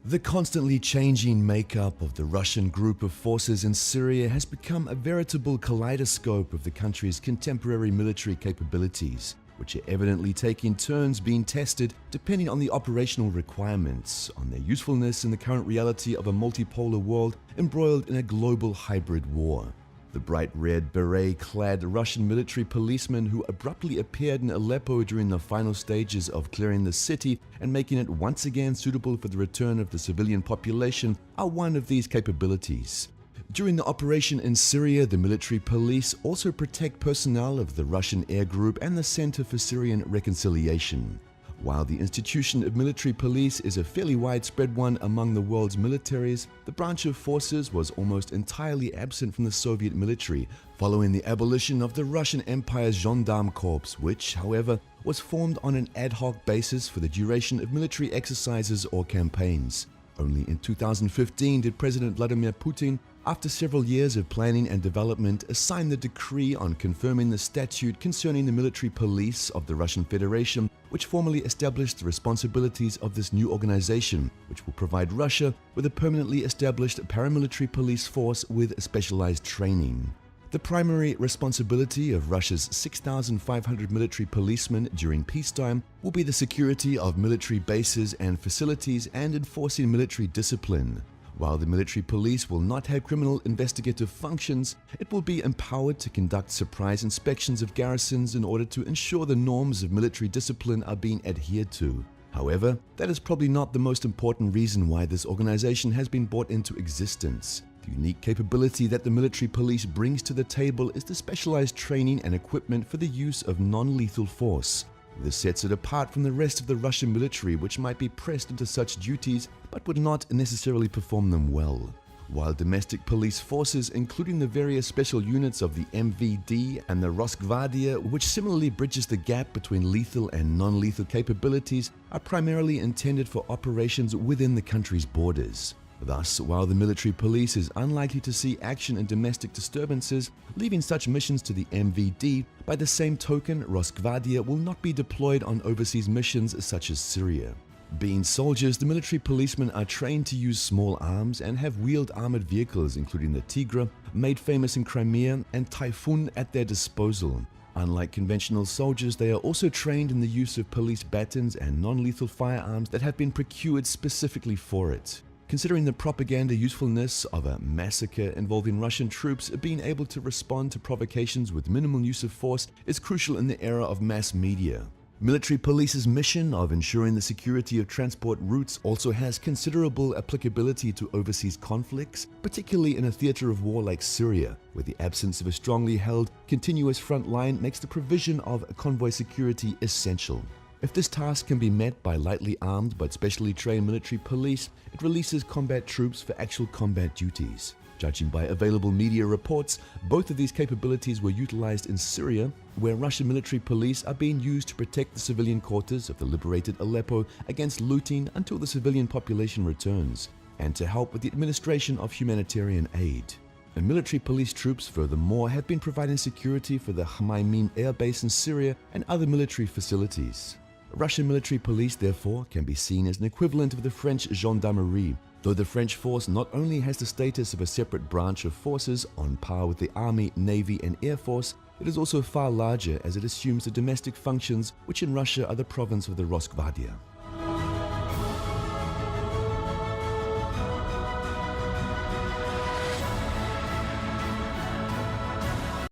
The constantly changing makeup of the Russian group of forces in Syria has become a veritable kaleidoscope of the country's contemporary military capabilities, which are evidently taking turns being tested depending on the operational requirements, on their usefulness in the current reality of a multipolar world embroiled in a global hybrid war. The bright red beret-clad Russian military policemen who abruptly appeared in Aleppo during the final stages of clearing the city and making it once again suitable for the return of the civilian population are one of these capabilities. During the operation in Syria, the military police also protect personnel of the Russian Air Group and the Center for Syrian Reconciliation. While the institution of military police is a fairly widespread one among the world's militaries, the branch of forces was almost entirely absent from the Soviet military following the abolition of the Russian Empire's Gendarme Corps, which, however, was formed on an ad hoc basis for the duration of military exercises or campaigns. Only in 2015 did President Vladimir Putin, after several years of planning and development, assign the decree on confirming the statute concerning the military police of the Russian Federation, which formally established the responsibilities of this new organization, which will provide Russia with a permanently established paramilitary police force with specialized training. The primary responsibility of Russia's 6,500 military policemen during peacetime will be the security of military bases and facilities and enforcing military discipline. While the military police will not have criminal investigative functions, it will be empowered to conduct surprise inspections of garrisons in order to ensure the norms of military discipline are being adhered to. However, that is probably not the most important reason why this organization has been brought into existence. The unique capability that the military police brings to the table is the specialized training and equipment for the use of non-lethal force. This sets it apart from the rest of the Russian military, which might be pressed into such duties but would not necessarily perform them well. While domestic police forces, including the various special units of the MVD and the Rosgvardia, which similarly bridges the gap between lethal and non-lethal capabilities, are primarily intended for operations within the country's borders. Thus, while the military police is unlikely to see action in domestic disturbances, leaving such missions to the MVD, by the same token, Rosgvardia will not be deployed on overseas missions such as Syria. Being soldiers, the military policemen are trained to use small arms and have wheeled armored vehicles including the Tigre, made famous in Crimea, and Typhoon at their disposal. Unlike conventional soldiers, they are also trained in the use of police batons and non-lethal firearms that have been procured specifically for it. Considering the propaganda usefulness of a massacre involving Russian troops, being able to respond to provocations with minimal use of force is crucial in the era of mass media. Military police's mission of ensuring the security of transport routes also has considerable applicability to overseas conflicts, particularly in a theater of war like Syria, where the absence of a strongly held, continuous front line makes the provision of convoy security essential. If this task can be met by lightly armed but specially trained military police, it releases combat troops for actual combat duties. Judging by available media reports, both of these capabilities were utilized in Syria, where Russian military police are being used to protect the civilian quarters of the liberated Aleppo against looting until the civilian population returns, and to help with the administration of humanitarian aid. And military police troops, furthermore, have been providing security for the Hmyimim air base in Syria and other military facilities. Russian military police, therefore, can be seen as an equivalent of the French gendarmerie, though the French force not only has the status of a separate branch of forces on par with the Army, Navy, and Air Force, it is also far larger as it assumes the domestic functions which in Russia are the province of the Rosgvardia.